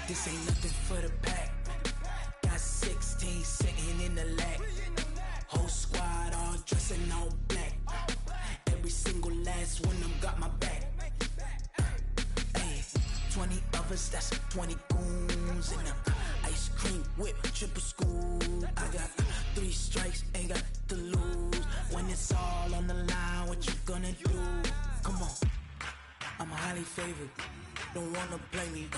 This ain't nothing for the pack. Got 16 sitting in the lag. Whole squad all dressing all black. Every single last one of them got my back. Hey, 20 of us, that's 20 goons in them. Ice cream whip, triple school. I got 3 strikes, ain't got to lose. When it's all on the line, what you gonna do? Come on, I'm highly favored. Don't wanna play me,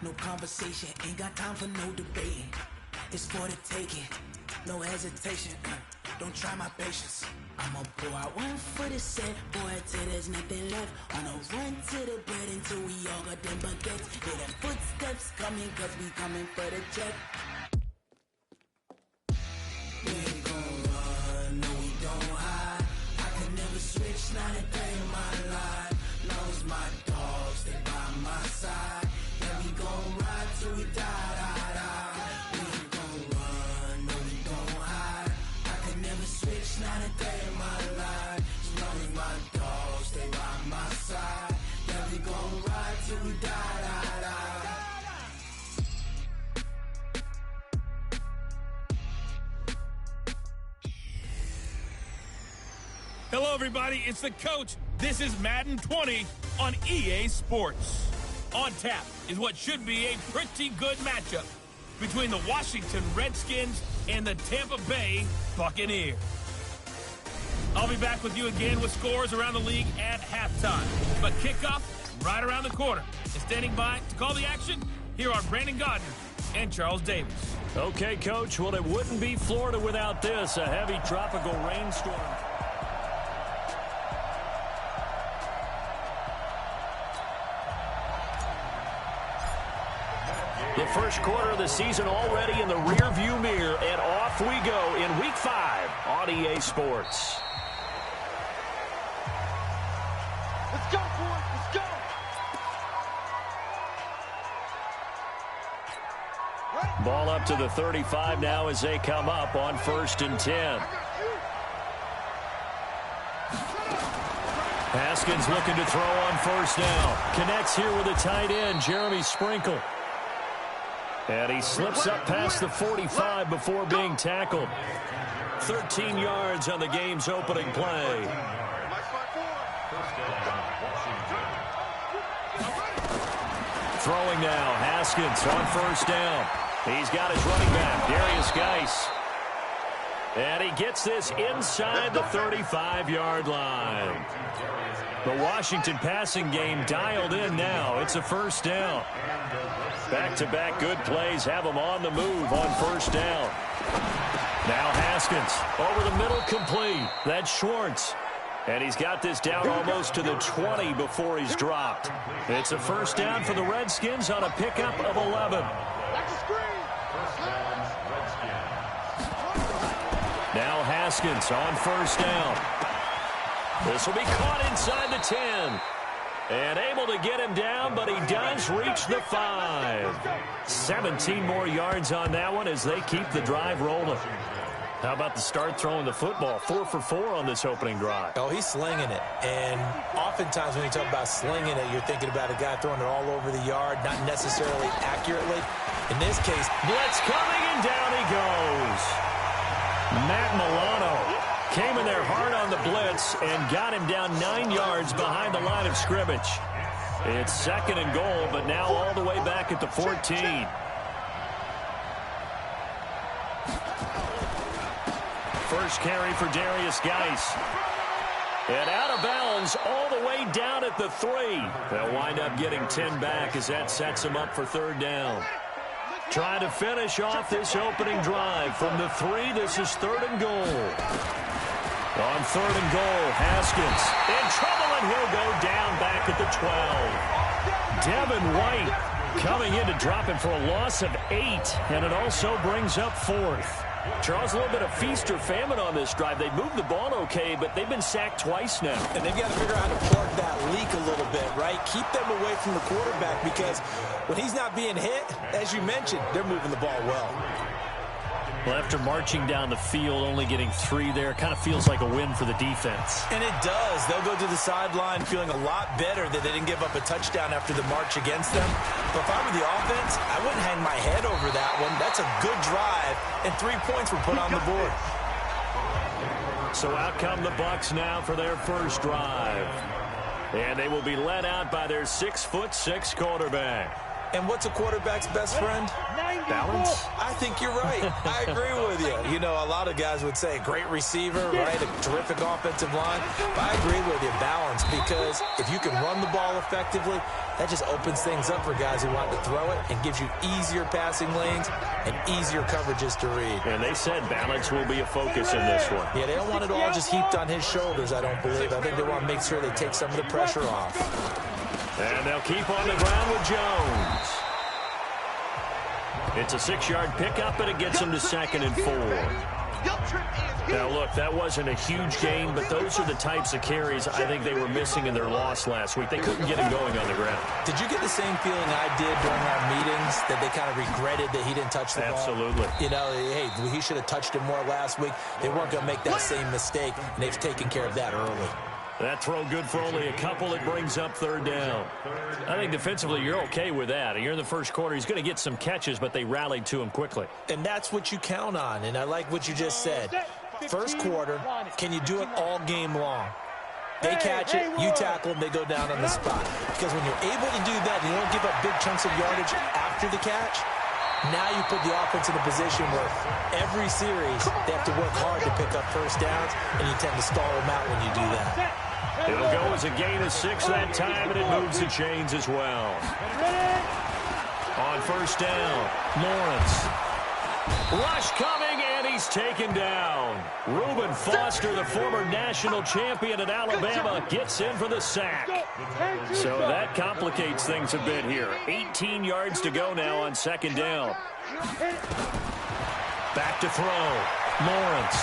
no conversation, ain't got time for no debating. It's for the taking, no hesitation, don't try my patience. I'ma pull out one for the set, boy, till there's nothing left. On a run to the bread until we all got them baguettes. Hear them footsteps coming, cause we coming for the check. We ain't gon' run, no we don't hide. I could never switch, not a day in my life. Long as my dogs, they by my side. Yeah, we gon' ride till we die. We ain't gon' run, no we don't hide. I could never switch, not a day in my life. As long as my dogs, they by my side. Yeah, we gon' ride till we die. Hello, everybody. It's the coach. This is Madden 20 on EA Sports. On tap is what should be a pretty good matchup between the Washington Redskins and the Tampa Bay Buccaneers. I'll be back with you again with scores around the league at halftime. But kickoff right around the corner. And standing by to call the action, here are Brandon Gardner and Charles Davis. Okay, Coach. Well, it wouldn't be Florida without this, a heavy tropical rainstorm. The first quarter of the season already in the rearview mirror, and off we go in Week 5 on EA Sports. Let's go, boys. Let's go. Ball up to the 35 now as they come up on 1st and 10. Haskins looking to throw on 1st down. Connects here with a tight end, Jeremy Sprinkle. And he slips up past the 45 before being tackled. 13 yards on the game's opening play. Throwing now, Haskins on 1st down. He's got his running back, Darius Geis. And he gets this inside the 35-yard line. The Washington passing game dialed in now. It's a 1st down. Back-to-back good plays have him on the move on 1st down. Now Haskins over the middle, complete. That's Schwartz. And he's got this down almost to the 20 before he's dropped. It's a 1st down for the Redskins on a pickup of 11. Now Haskins on 1st down. This will be caught inside the 10. And able to get him down, but he does reach the 5. 17 more yards on that one as they keep the drive rolling. How about the start throwing the football? 4 for 4 on this opening drive. Oh, he's slinging it. And oftentimes when you talk about slinging it, you're thinking about a guy throwing it all over the yard, not necessarily accurately. In this case, blitz coming, and down he goes. Matt Milano came in there hard on the blitz and got him down 9 yards behind the line of scrimmage. It's 2nd and goal, but now all the way back at the 14. First carry for Darius Geis. And out of bounds all the way down at the 3. They'll wind up getting 10 back as that sets them up for 3rd down. Trying to finish off this opening drive from the 3. This is 3rd and goal. On 3rd and goal, Haskins in trouble, and he'll go down back at the 12. Devin White coming in to drop him for a loss of 8, and it also brings up 4th. Charles, a little bit of feast or famine on this drive. They moved the ball okay, but they've been sacked twice now. And they've got to figure out how to plug that leak a little bit, right? Keep them away from the quarterback because when he's not being hit, as you mentioned, they're moving the ball well. Well, after marching down the field, only getting 3 there, kind of feels like a win for the defense. And it does. They'll go to the sideline feeling a lot better that they didn't give up a touchdown after the march against them. But if I were the offense, I wouldn't hang my head over that one. That's a good drive, and 3 points were put on the board. So out come the Bucs now for their first drive. And they will be led out by their 6'6" quarterback. And what's a quarterback's best friend? Balance? I think you're right. I agree with you. You know, a lot of guys would say a great receiver, right? A terrific offensive line. But I agree with you, balance, because if you can run the ball effectively, that just opens things up for guys who want to throw it and gives you easier passing lanes and easier coverages to read. And they said balance will be a focus in this one. Yeah, they don't want it all just heaped on his shoulders, I don't believe. I think they want to make sure they take some of the pressure off. And they'll keep on the ground with Jones. It's a 6-yard pickup, and it gets them to 2nd and 4. Now, look, that wasn't a huge gain, but those are the types of carries I think they were missing in their loss last week. They couldn't get him going on the ground. Did you get the same feeling I did during our meetings, that they kind of regretted that he didn't touch the ball? Absolutely. You know, hey, he should have touched it more last week. They weren't going to make that same mistake, and they've taken care of that early. That throw good for only a couple. It brings up 3rd down. I think defensively you're okay with that. You're in the first quarter. He's going to get some catches, but they rallied to him quickly. And that's what you count on, and I like what you just said. First quarter, can you do it all game long? They catch it, you tackle them, they go down on the spot. Because when you're able to do that, you don't give up big chunks of yardage after the catch, now you put the offense in a position where every series they have to work hard to pick up first downs, and you tend to stall them out when you do that. It'll go as a gain of 6 that time, and it moves the chains as well. On first down, Lawrence. Rush coming, and he's taken down. Reuben Foster, the former national champion at Alabama, gets in for the sack. So that complicates things a bit here. 18 yards to go now on 2nd down. Back to throw. Lawrence.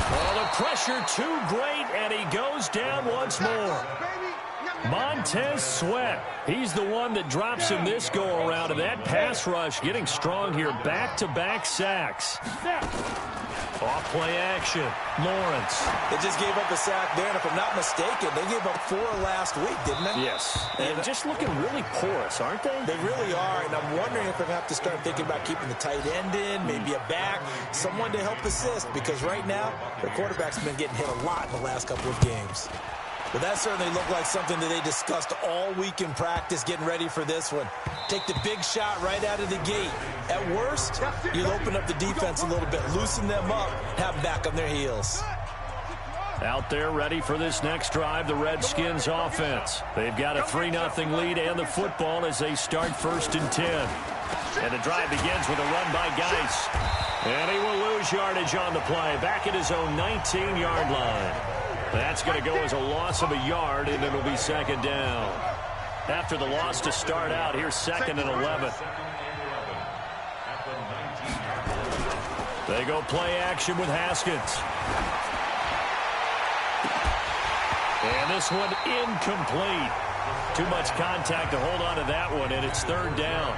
Oh, the pressure too great, and he goes down once more. Montez Sweat, he's the one that drops him this go-around, and that pass rush getting strong here. Back-to-back sacks. Off play action. Lawrence. They just gave up a sack there, and if I'm not mistaken, they gave up 4 last week, didn't they? Yes. And just looking really porous, aren't they? They really are, and I'm wondering if they have to start thinking about keeping the tight end in, maybe a back, someone to help assist, because right now, their quarterback's been getting hit a lot in the last couple of games. But that certainly looked like something that they discussed all week in practice, getting ready for this one. Take the big shot right out of the gate. At worst, you'll open up the defense a little bit, loosen them up, have them back on their heels. Out there ready for this next drive, the Redskins offense. They've got a 3-0 lead and the football as they start 1st and 10. And the drive begins with a run by Geis. And he will lose yardage on the play, back at his own 19-yard line. That's going to go as a loss of a yard, and it'll be 2nd down. After the loss to start out, here's 2nd and 11. They go play action with Haskins. And this one incomplete. Too much contact to hold on to that one, and it's 3rd down.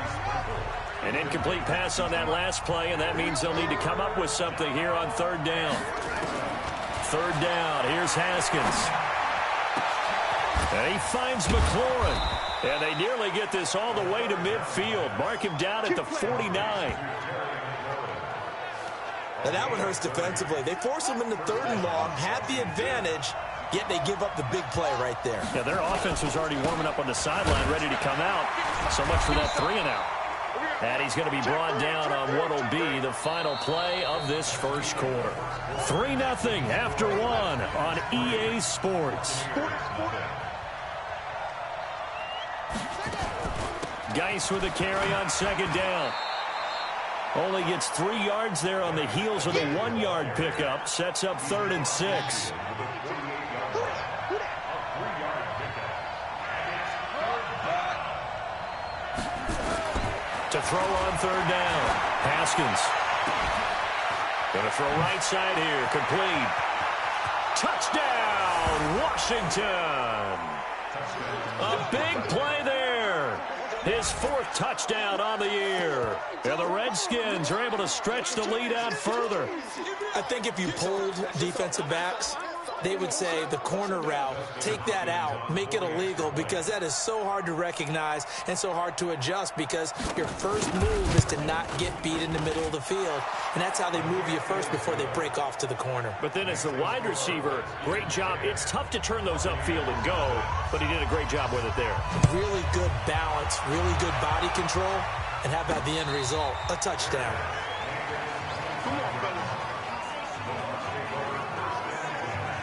An incomplete pass on that last play, and that means they'll need to come up with something here on 3rd down. 3rd down, here's Haskins. And he finds McLaurin. And they nearly get this all the way to midfield. Mark him down at the 49. And that one hurts defensively. They force him into 3rd and long, had the advantage, yet they give up the big play right there. Yeah, their offense was already warming up on the sideline, ready to come out. So much for that 3-and-out. And he's going to be brought down on what will be the final play of this first quarter. 3-0 after 1 on EA Sports. Geis with a carry on 2nd down. Only gets 3 yards there on the heels of the 1-yard pickup. Sets up 3rd and 6. To throw on 3rd down. Haskins. Going to throw right side here. Complete. Touchdown, Washington. A big play there. His 4th touchdown on the year. And the Redskins are able to stretch the lead out further. I think if you polled defensive backs, they would say the corner route, take that out, make it illegal, because that is so hard to recognize and so hard to adjust, because your first move is to not get beat in the middle of the field, and that's how they move you first before they break off to the corner. But then as the wide receiver, great job. It's tough to turn those upfield and go, but he did a great job with it there. Really good balance, really good body control, and how about the end result? A touchdown.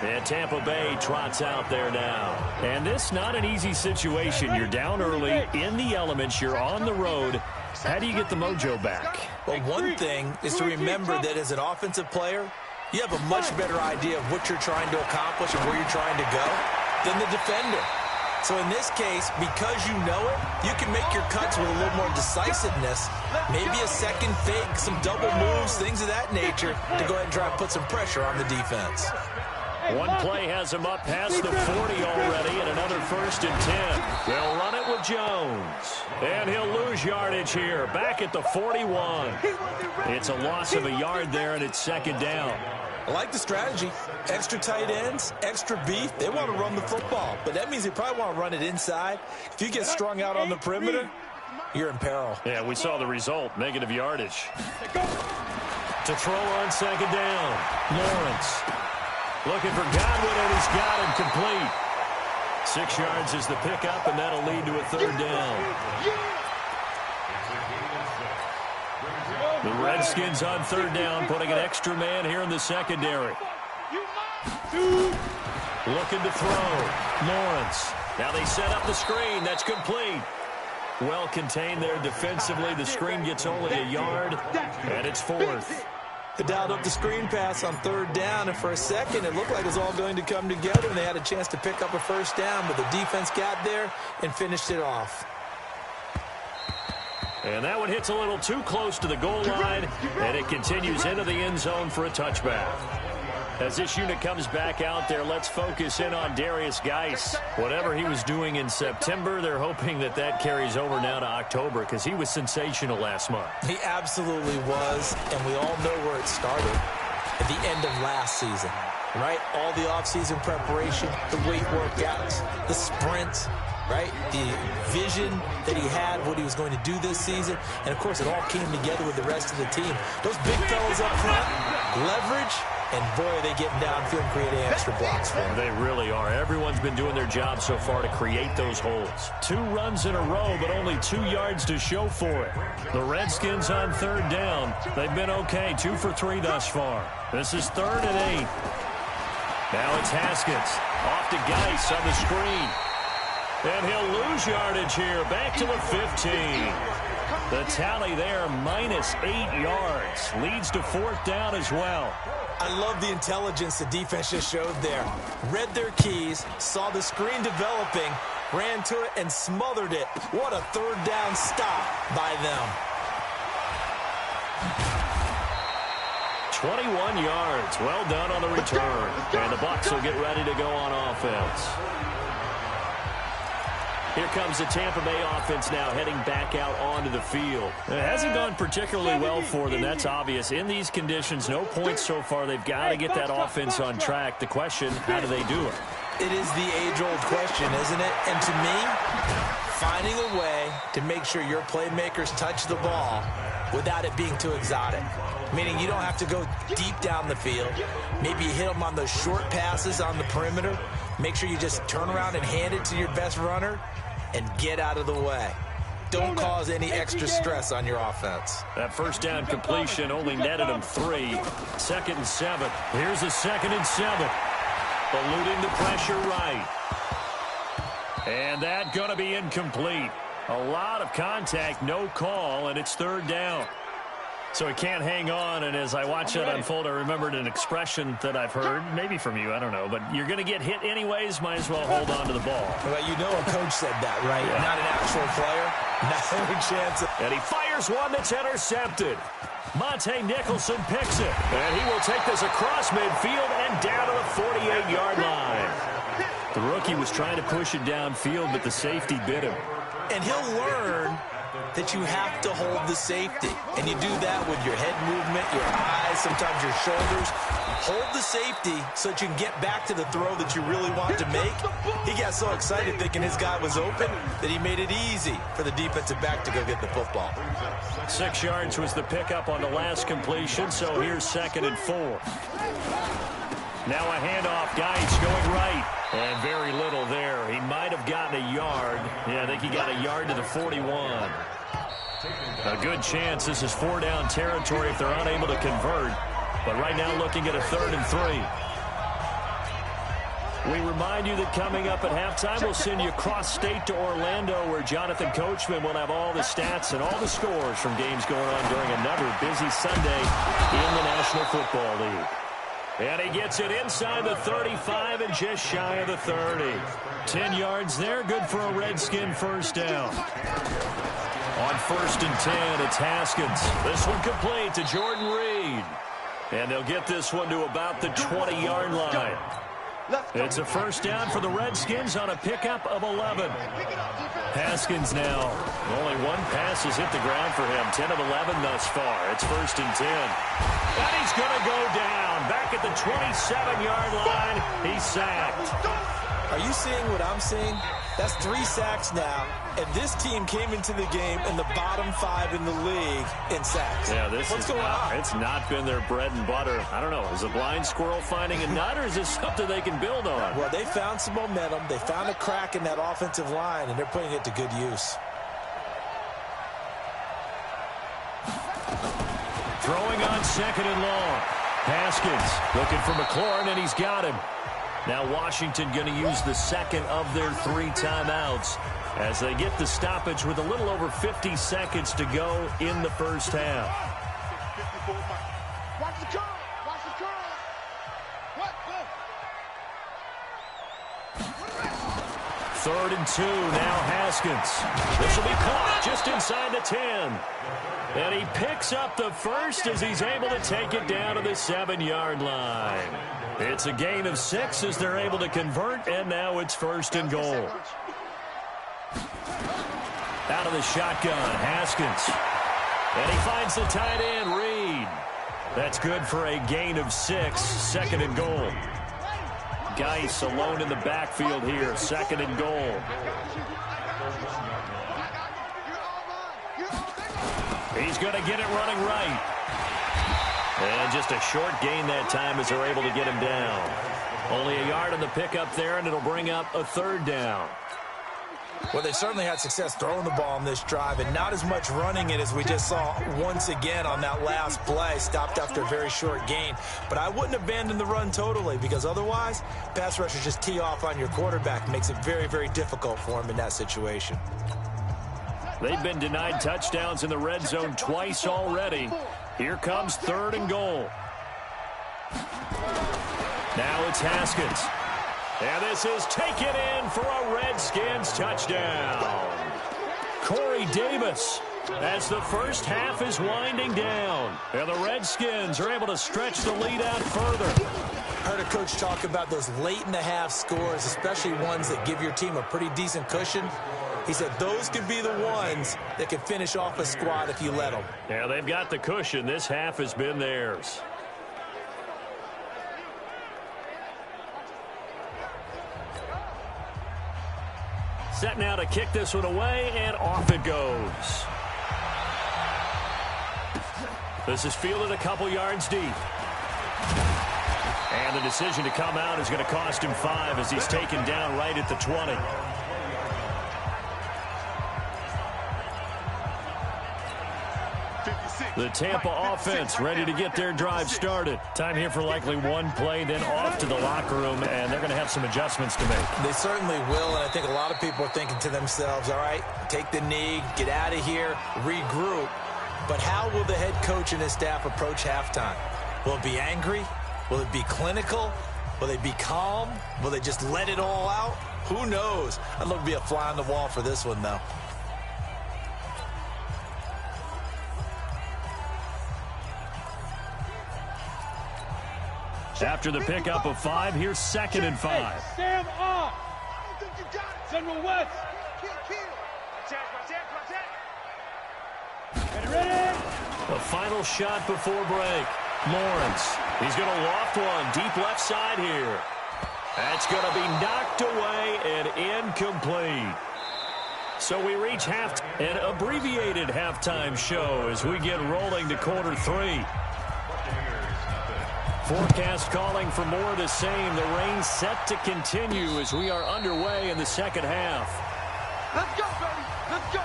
And Tampa Bay trots out there now. And this not an easy situation. You're down early, in the elements, you're on the road. How do you get the mojo back? Well, one thing is to remember that as an offensive player, you have a much better idea of what you're trying to accomplish and where you're trying to go than the defender. So in this case, because you know it, you can make your cuts with a little more decisiveness, maybe a second fake, some double moves, things of that nature, to go ahead and try and put some pressure on the defense. One play has him up past the 40 already, and another 1st and 10. They'll run it with Jones. And he'll lose yardage here, back at the 41. It's a loss of a yard there, and it's 2nd down. I like the strategy. Extra tight ends, extra beef. They want to run the football, but that means they probably want to run it inside. If you get strung out on the perimeter, you're in peril. Yeah, we saw the result, negative yardage. To throw on 2nd down, Lawrence. Looking for Godwin, and he's got him complete. 6 yards is the pickup, and that'll lead to a 3rd down. The Redskins on 3rd down, putting an extra man here in the secondary. Looking to throw. Lawrence. Now they set up the screen. That's complete. Well contained there defensively. The screen gets only a yard, and it's 4th. They dialed up the screen pass on 3rd down, and for a second it looked like it was all going to come together, and they had a chance to pick up a 1st down, but the defense got there and finished it off. And that one hits a little too close to the goal line, and it continues into the end zone for a touchback. As this unit comes back out there, let's focus in on Derrius Guice. Whatever he was doing in September, they're hoping that that carries over now to October, because he was sensational last month. He absolutely was, and we all know where it started. At the end of last season, right? All the offseason preparation, the weight workouts, the sprints, right? The vision that he had, what he was going to do this season. And, of course, it all came together with the rest of the team. Those big fellas up front, leverage, and, boy, are they getting downfield and creating extra blocks for him. They really are. Everyone's been doing their job so far to create those holes. 2 runs in a row, but only 2 yards to show for it. The Redskins on 3rd down. They've been okay, 2 for 3 thus far. This is 3rd and 8. Now it's Haskins. Off to Guice on the screen. And he'll lose yardage here, back to the 15. The tally there, minus 8 yards. Leads to 4th down as well. I love the intelligence the defense just showed there. Read their keys, saw the screen developing, ran to it, and smothered it. What a 3rd down stop by them. 21 yards. Well done on the return. And the Bucs will get ready to go on offense. Here comes the Tampa Bay offense now heading back out onto the field. It hasn't gone particularly well for them. That's obvious. In these conditions, no points so far. They've got to get that offense on track. The question, how do they do it? It is the age-old question, isn't it? And to me, finding a way to make sure your playmakers touch the ball without it being too exotic. Meaning you don't have to go deep down the field. Maybe you hit them on those short passes on the perimeter. Make sure you just turn around and hand it to your best runner and get out of the way. Don't cause any extra stress on your offense. That 1st down completion only netted them 3. 2nd and 7. Here's a 2nd and 7. Eluding the pressure right. And that going to be incomplete. A lot of contact, no call, and it's 3rd down. So he can't hang on, and as I watch that unfold, I remembered an expression that I've heard, maybe from you, I don't know, but you're going to get hit anyways, might as well hold on to the ball. Well, you know a coach said that, right? Yeah. Not an actual player. Not a chance. And he fires one that's intercepted. Monte Nicholson picks it, and he will take this across midfield and down to the 48-yard line. The rookie was trying to push it downfield, but the safety bit him. And he'll learn that you have to hold the safety. And you do that with your head movement, your eyes, sometimes your shoulders. Hold the safety so that you can get back to the throw that you really want to make. He got so excited thinking his guy was open that he made it easy for the defensive back to go get the football. 6 yards was the pickup on the last completion, so here's 2nd and 4. Now a handoff. Geis going right. And very little there. He might have gotten a yard. Yeah, I think he got a yard to the 41. A good chance this is 4-down territory if they're unable to convert. But right now looking at a 3rd and 3. We remind you that coming up at halftime, we'll send you cross-state to Orlando, where Jonathan Coachman will have all the stats and all the scores from games going on during another busy Sunday in the National Football League. And he gets it inside the 35 and just shy of the 30. 10 yards there, good for a Redskin first down. On 1st and 10, it's Haskins. This one complete to Jordan Reed. And they'll get this one to about the 20-yard line. It's a first down for the Redskins on a pickup of 11. Haskins now. Only one pass has hit the ground for him. 10 of 11 thus far. It's 1st and 10. And he's going to go down. Back at the 27-yard line. He's sacked. Are you seeing what I'm seeing? That's 3 sacks now, and this team came into the game in the bottom 5 in the league in sacks. Yeah, What's going on? It's not been their bread and butter. I don't know. Is a blind squirrel finding a nut, or is this something they can build on? Well, they found some momentum. They found a crack in that offensive line, and they're putting it to good use. Throwing on 2nd and long. Haskins looking for McLaurin, and he's got him. Now Washington going to use the 2nd of their 3 timeouts as they get the stoppage with a little over 50 seconds to go in the first half. Watch the curl. Watch the curl. What? Go. 3rd and 2. Now Haskins. This will be caught just inside the 10. And he picks up the first as he's able to take it down to the 7-yard line. It's a gain of 6 as they're able to convert, and now it's 1st and goal. Out of the shotgun, Haskins. And he finds the tight end, Reed. That's good for a gain of 6, 2nd and goal. Geis alone in the backfield here, 2nd and goal. He's going to get it running right. And just a short gain that time as they're able to get him down. Only a yard on the pickup there, and it'll bring up a 3rd down. Well, they certainly had success throwing the ball on this drive, and not as much running it as we just saw once again on that last play. Stopped after a very short gain. But I wouldn't abandon the run totally, because otherwise, pass rushers just tee off on your quarterback. Makes it very, very difficult for him in that situation. They've been denied touchdowns in the red zone twice already. Here comes 3rd and goal. Now it's Haskins. And this is taken in for a Redskins touchdown. Corey Davis as the first half is winding down. And the Redskins are able to stretch the lead out further. Heard a coach talk about those late-in-the-half scores, especially ones that give your team a pretty decent cushion. He said those could be the ones that can finish off a squad if you let them. Yeah, they've got the cushion. This half has been theirs. Set now to kick this one away, and off it goes. This is fielded a couple yards deep. And the decision to come out is going to cost him 5 as he's taken down right at the 20. The Tampa offense ready to get their drive started. Time here for likely one play, then off to the locker room, and they're going to have some adjustments to make. They certainly will, and I think a lot of people are thinking to themselves, all right, take the knee, get out of here, regroup. But how will the head coach and his staff approach halftime? Will it be angry? Will it be clinical? Will they be calm? Will they just let it all out? Who knows? I'd love to be a fly on the wall for this one, though. After the pickup of 5, here's 2nd and 5. Stand up. Central West. A final shot before break. Lawrence. He's going to loft one deep left side here. That's going to be knocked away and incomplete. So we reach an abbreviated halftime show as we get rolling to quarter 3. Forecast calling for more of the same. The rain set to continue as we are underway in the second half. Let's go, baby. Let's go.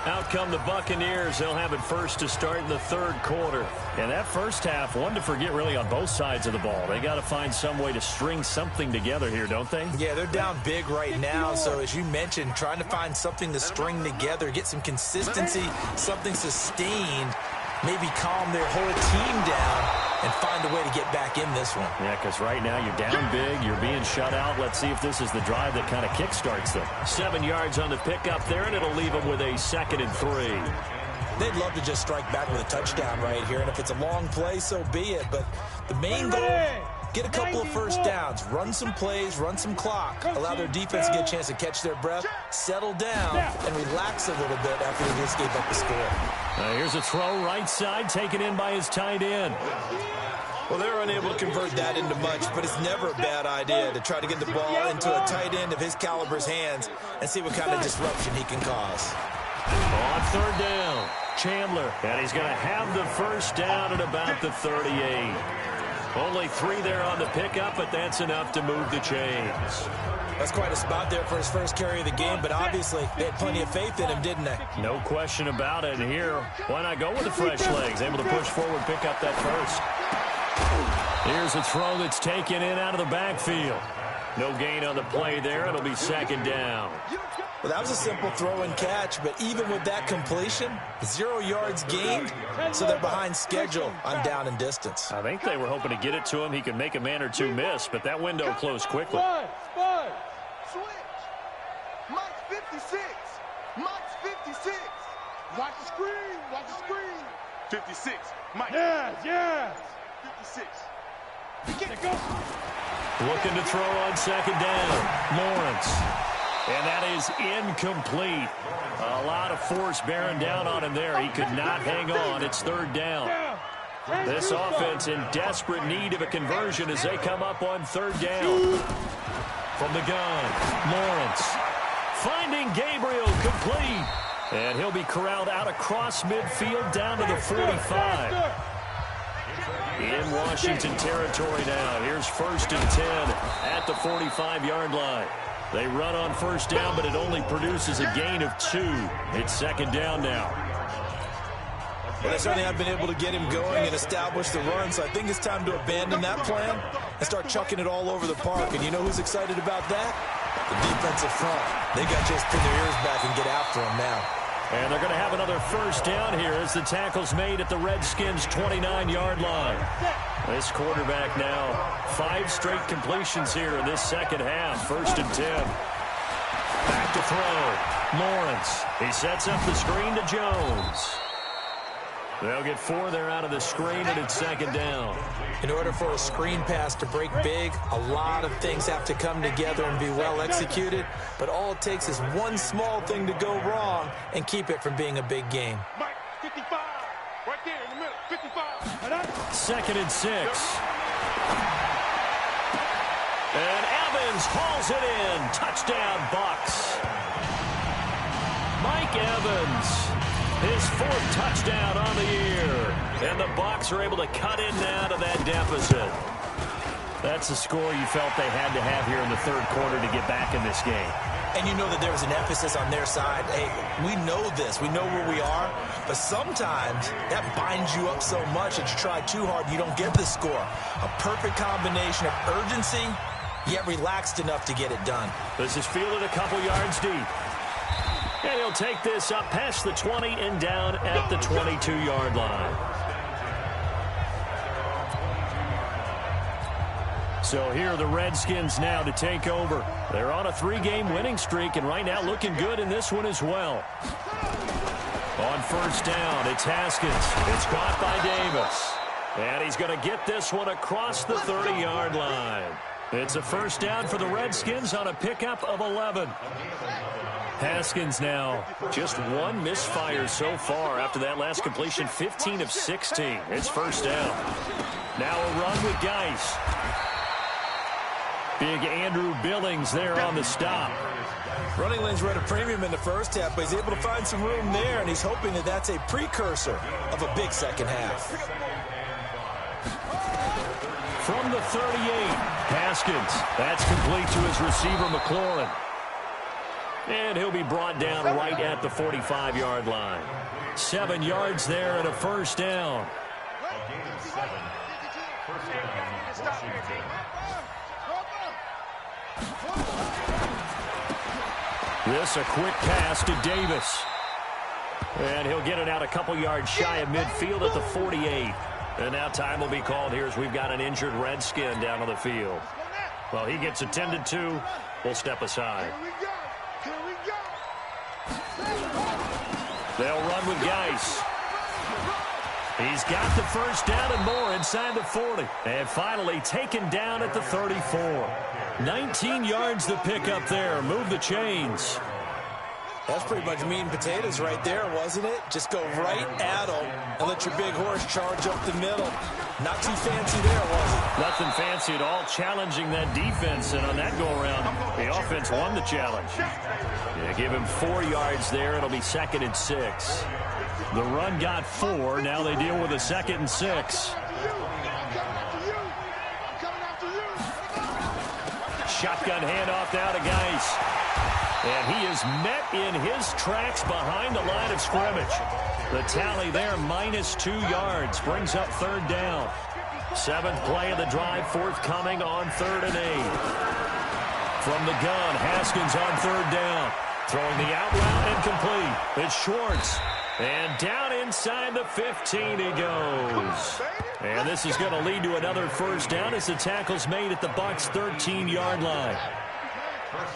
Out come the Buccaneers. They'll have it first to start in the third quarter. And that first half, one to forget really on both sides of the ball. They got to find some way to string something together here, don't they? Yeah, they're down big right now. So as you mentioned, trying to find something to string together, get some consistency, something sustained, maybe calm their whole team down and find a way to get back in this one. Yeah, because right now you're down big, you're being shut out. Let's see if this is the drive that kind of kickstarts them. 7 yards on the pickup there, and it'll leave them with a 2nd and 3. They'd love to just strike back with a touchdown right here, and if it's a long play, so be it. But the main goal, get a couple of first downs, run some plays, run some clock, allow their defense to get a chance to catch their breath, settle down, and relax a little bit after they just gave up the score. Here's a throw right side, taken in by his tight end. Well, they're unable to convert that into much, but it's never a bad idea to try to get the ball into a tight end of his caliber's hands and see what kind of disruption he can cause. On third down, Chandler, and he's going to have the first down at about the 38. Only 3 there on the pickup, but that's enough to move the chains. That's quite a spot there for his first carry of the game, but obviously they had plenty of faith in him, didn't they? No question about it. And here, why not go with the fresh legs? Able to push forward, pick up that first. Here's a throw that's taken in out of the backfield. No gain on the play there. It'll be 2nd down. Well, that was a simple throw and catch, but even with that completion, 0 yards gained, so they're behind schedule on down and distance. I think they were hoping to get it to him. He could make a man or two miss, but that window closed quickly. Switch. Mike's 56. Mike's 56. Watch the screen. Watch the screen. 56. Mike. Yes. 56. Looking to throw on 2nd down. Lawrence. And that is incomplete. A lot of force bearing down on him there. He could not hang on. It's 3rd down. This offense in desperate need of a conversion as they come up on 3rd down. From the gun, Lawrence. Finding Gabriel complete. And he'll be corralled out across midfield down to the 45. In Washington territory now. Here's 1st and 10 at the 45-yard line. They run on 1st down, but it only produces a gain of 2. It's 2nd down now. Well, they certainly have been able to get him going and establish the run, so I think it's time to abandon that plan and start chucking it all over the park. And you know who's excited about that? The defensive front. They got just pin their ears back and get after him now. And they're going to have another 1st down here as the tackle's made at the Redskins' 29-yard line. This quarterback now, 5 straight completions here in this second half. 1st and 10. Back to throw. Lawrence. He sets up the screen to Jones. They'll get 4 there out of the screen, and it's 2nd down. In order for a screen pass to break big, a lot of things have to come together and be well executed. But all it takes is one small thing to go wrong and keep it from being a big game. Mike, 55. Right there in the middle. 55. 2nd and 6. And Evans hauls it in. Touchdown, Bucs. Mike Evans. His 4th touchdown on the year. And the Bucs are able to cut in now to that deficit. That's the score you felt they had to have here in the 3rd quarter to get back in this game. And you know that there was an emphasis on their side. Hey, we know this. We know where we are. But sometimes that binds you up so much that you try too hard and you don't get the score. A perfect combination of urgency, yet relaxed enough to get it done. This is fielded a couple yards deep. And he'll take this up past the 20 and down at the 22-yard line. So here are the Redskins now to take over. They're on a 3-game winning streak, and right now looking good in this one as well. On 1st down, it's Haskins. It's caught by Davis. And he's going to get this one across the 30-yard line. It's a 1st down for the Redskins on a pickup of 11. Haskins now just one misfire so far after that last completion, 15 of 16. It's first down. Now a run with Geis. Big Andrew Billings there on the stop. Running lanes were at a premium in the first half, but he's able to find some room there, and he's hoping that that's a precursor of a big second half. From the 38, Haskins. That's complete to his receiver, McLaurin. And he'll be brought down right at the 45-yard line. 7 yards there and a first down. This a quick pass to Davis. And he'll get it out a couple yards shy of midfield at the 48. And now time will be called here as we've got an injured Redskin down on the field. Well, he gets attended to. We'll step aside. They'll run with Geis. He's got the first down and more inside the 40. And finally taken down at the 34. 19 yards to pick up there. Move the chains. That's pretty much meat and potatoes right there, wasn't it? Just go right at them and let your big horse charge up the middle. Not too fancy there, was it? Nothing fancy at all, challenging that defense. And on that go-around, the offense won the challenge. Yeah, give him 4 yards there. It'll be 2nd and 6. The run got 4. Now they deal with a 2nd and 6. Shotgun handoff now to Geis. And he is met in his tracks behind the line of scrimmage. The tally there, -2 yards, brings up 3rd down. 7th play of the drive, forthcoming on 3rd and 8. From the gun, Haskins on 3rd down. Throwing the out route and complete. It's Schwartz. And down inside the 15 he goes. And this is going to lead to another first down as the tackle's made at the Bucs' 13-yard line.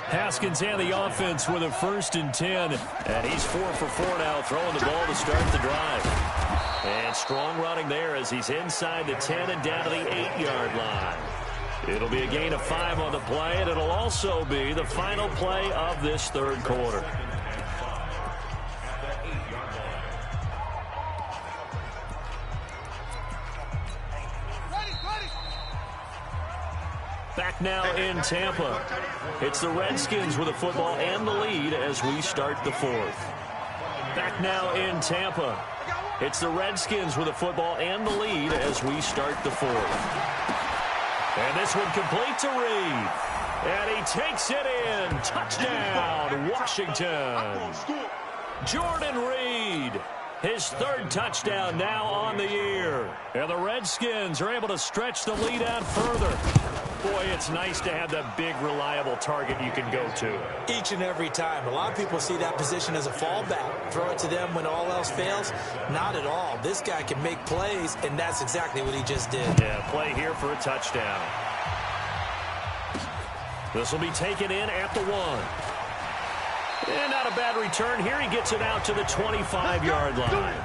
Haskins and the offense with a 1st and 10. And he's 4 for 4 now, throwing the ball to start the drive. And strong running there as he's inside the 10 and down to the 8-yard line. It'll be a gain of 5 on the play, and it'll also be the final play of this 3rd quarter. Back now in Tampa. It's the Redskins with the football and the lead as we start the 4th. Back now in Tampa. It's the Redskins with the football and the lead as we start the 4th. And this one complete to Reed. And he takes it in. Touchdown, Washington. Jordan Reed. His 3rd touchdown now on the year. And the Redskins are able to stretch the lead out further. Boy, it's nice to have that big, reliable target you can go to. Each and every time. A lot of people see that position as a fallback. Throw it to them when all else fails. Not at all. This guy can make plays, and that's exactly what he just did. Yeah, play here for a touchdown. This will be taken in at the 1. And not a bad return here. He gets it out to the 25-yard line.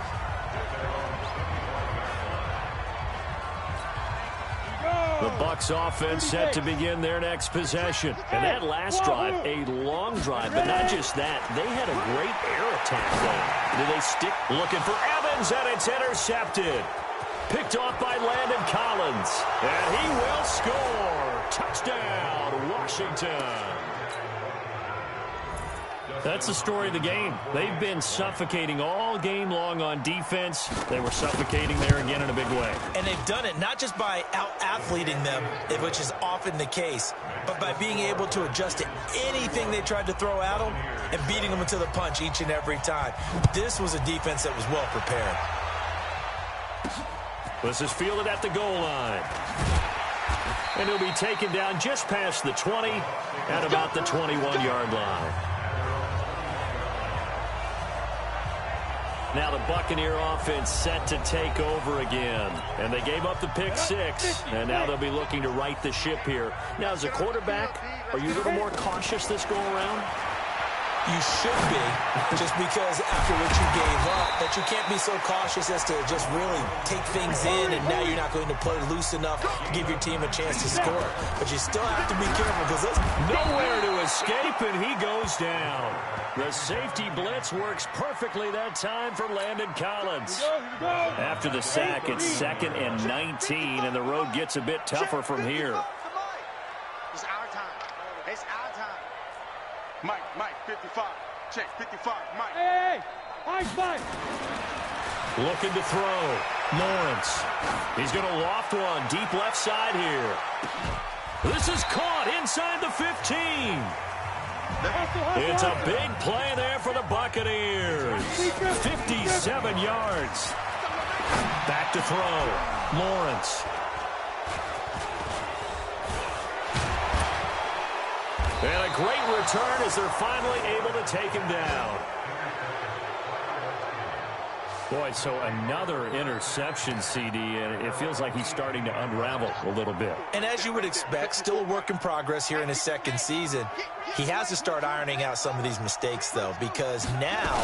The Bucs offense set to begin their next possession. And that last drive, a long drive, but not just that. They had a great air attack going. Do they stick? Looking for Evans, and it's intercepted. Picked off by Landon Collins. And he will score. Touchdown, Washington. That's the story of the game. They've been suffocating all game long on defense. They were suffocating there again in a big way. And they've done it not just by out-athleting them, which is often the case, but by being able to adjust to anything they tried to throw at them and beating them into the punch each and every time. This was a defense that was well prepared. This is fielded at the goal line. And he'll be taken down just past the 20 at about the 21-yard line. Now the Buccaneer offense set to take over again. And they gave up the pick 6. And now they'll be looking to right the ship here. Now, as a quarterback, are you a little more cautious this go-around? You should be, just because after what you gave up, that you can't be so cautious as to just really take things in, and now you're not going to play loose enough to give your team a chance to score. But you still have to be careful because there's nowhere to escape, and he goes down. The safety blitz works perfectly that time for Landon Collins. After the sack, it's 2nd and 19, and the road gets a bit tougher from here. It's our time. It's our time. Mike, 55. Check, 55, Mike. Hey, Mike. Looking to throw. Lawrence. He's going to loft one deep left side here. This is caught inside the 15. It's a big play there for the Buccaneers. 57 yards. Back to throw. Lawrence. And a great return as they're finally able to take him down. Boy, so another interception, CD, and it feels like he's starting to unravel a little bit. And as you would expect, still a work in progress here in his 2nd season. He has to start ironing out some of these mistakes, though, because now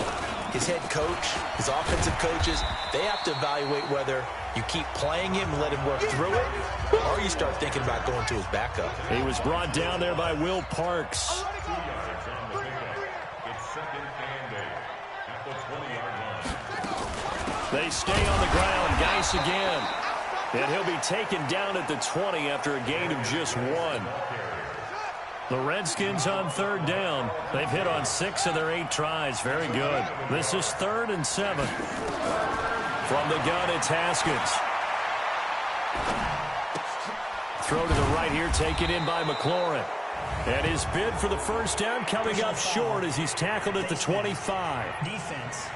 his head coach, his offensive coaches, they have to evaluate whether you keep playing him and let him work through it, or you start thinking about going to his backup. He was brought down there by Will Parks. They stay on the ground. Geis again. And he'll be taken down at the 20 after a gain of just 1. The Redskins on 3rd down. They've hit on 6 of their 8 tries. Very good. This is 3rd and 7. From the gun, it's Haskins. Throw to the right here, taken in by McLaurin. And his bid for the first down coming up short as he's tackled at the 25. Defense.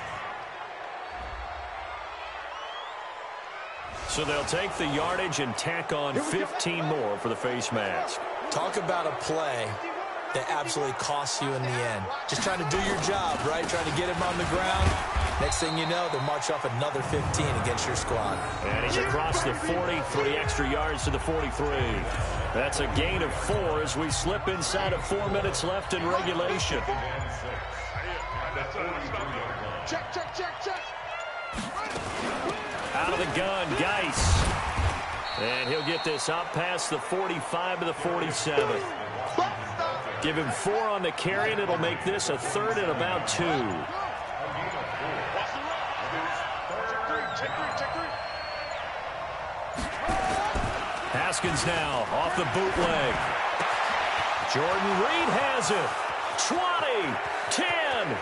So they'll take the yardage and tack on 15 more for the face mask. Talk about a play that absolutely costs you in the end. Just trying to do your job, right? Trying to get him on the ground. Next thing you know, they'll march off another 15 against your squad. And he's across the 40, 3 extra yards to the 43. That's a gain of 4 as we slip inside of 4 minutes left in regulation. Check. Out of the gun, Geis. And he'll get this up past the 45 to the 47. Give him 4 on the carry, and it'll make this a 3rd and about 2. Haskins now off the bootleg. Jordan Reed has it. 20, 10,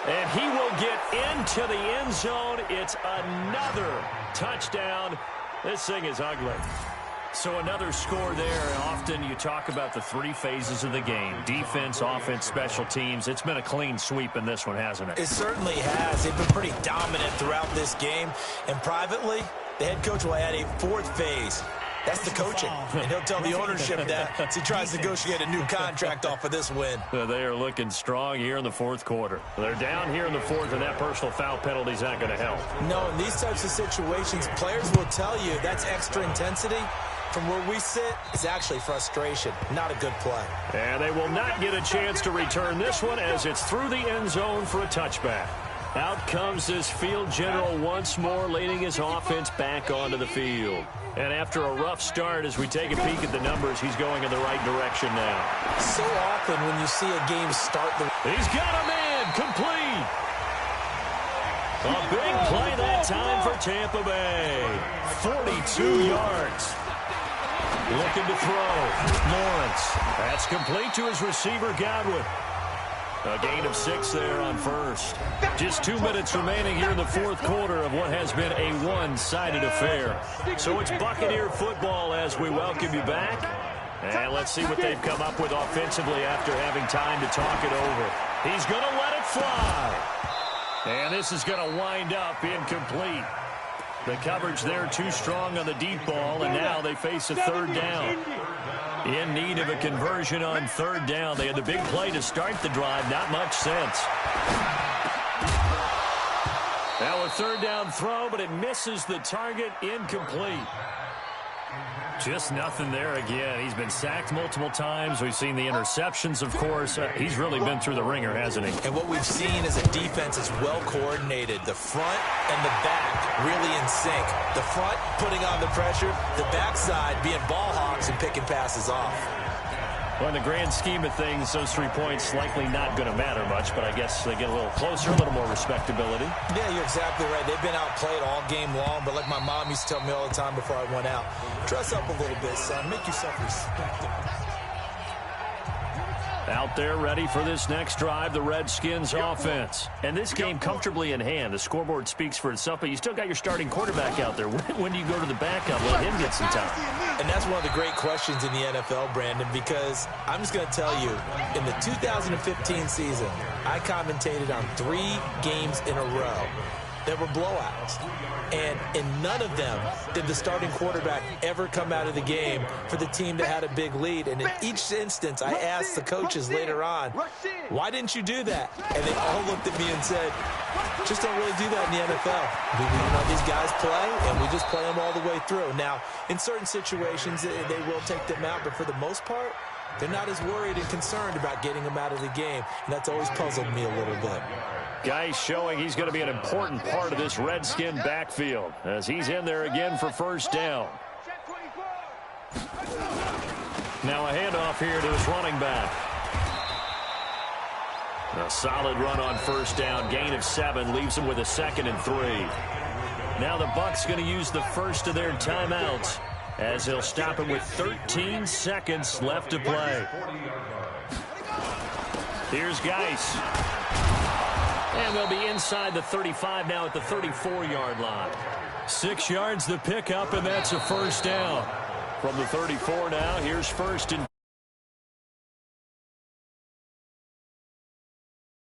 and he will get into the end zone. It's another touchdown. This thing is ugly. So another score there. Often you talk about the 3 phases of the game. Defense, offense, special teams. It's been a clean sweep in this one, hasn't it? It certainly has. They've been pretty dominant throughout this game. And privately, the head coach will add a 4th phase. That's the coaching. And he'll tell the ownership that as he tries to negotiate a new contract off of this win. They are looking strong here in the 4th quarter. They're down here in the 4th, and that personal foul penalty is not going to help. No, in these types of situations, players will tell you that's extra intensity. From where we sit, it's actually frustration. Not a good play. And they will not get a chance to return this one as it's through the end zone for a touchback. Out comes this field general once more, leading his offense back onto the field. And after a rough start, as we take a peek at the numbers, he's going in the right direction now. So often when you see a game start... He's got a man complete. A big play that time for Tampa Bay. 42 yards. Looking to throw. Lawrence. That's complete to his receiver, Godwin. A gain of 6 there on first. Just 2 minutes remaining here in the 4th quarter of what has been a one-sided affair. So it's Buccaneer football as we welcome you back. And let's see what they've come up with offensively after having time to talk it over. He's going to let it fly. And this is going to wind up incomplete. The coverage there too strong on the deep ball, and now they face a 3rd down. In need of a conversion on 3rd down. They had the big play to start the drive. Not much sense. Now a 3rd down throw, but it misses the target. Incomplete. Just nothing there again. He's been sacked multiple times. We've seen the interceptions, of course. He's really been through the ringer, hasn't he? And what we've seen is a defense is well coordinated. The front and the back really in sync. The front putting on the pressure, the backside being ball hawks and picking passes off. Well, in the grand scheme of things, those 3 points likely not going to matter much, but I guess they get a little closer, a little more respectability. Yeah, you're exactly right. They've been outplayed all game long, but like my mom used to tell me all the time before I went out, dress up a little bit, son. Make yourself respected. Out there ready for this next drive, the Redskins offense. And this game comfortably in hand. The scoreboard speaks for itself, but you still got your starting quarterback out there. When do you go to the backup? Let him get some time. And that's one of the great questions in the NFL, Brandon, because I'm just going to tell you, in the 2015 season, I commentated on 3 games in a row that were blowouts. And in none of them did the starting quarterback ever come out of the game for the team that had a big lead. And in each instance, I asked the coaches later on, why didn't you do that? And they all looked at me and said, just don't really do that in the NFL. You know, these guys play, and we just play them all the way through. Now, in certain situations, they will take them out, but for the most part, they're not as worried and concerned about getting them out of the game. And that's always puzzled me a little bit. Guys showing he's going to be an important part of this Redskin backfield as he's in there again for first down. Now a handoff here to his running back. A solid run on first down. Gain of 7 leaves him with a 2nd and 3. Now the Bucs going to use the first of their timeouts as they'll stop him with 13 seconds left to play. Here's Geis. And they'll be inside the 35 now at the 34-yard line. 6 yards the pickup, and that's a first down. From the 34 now, here's first and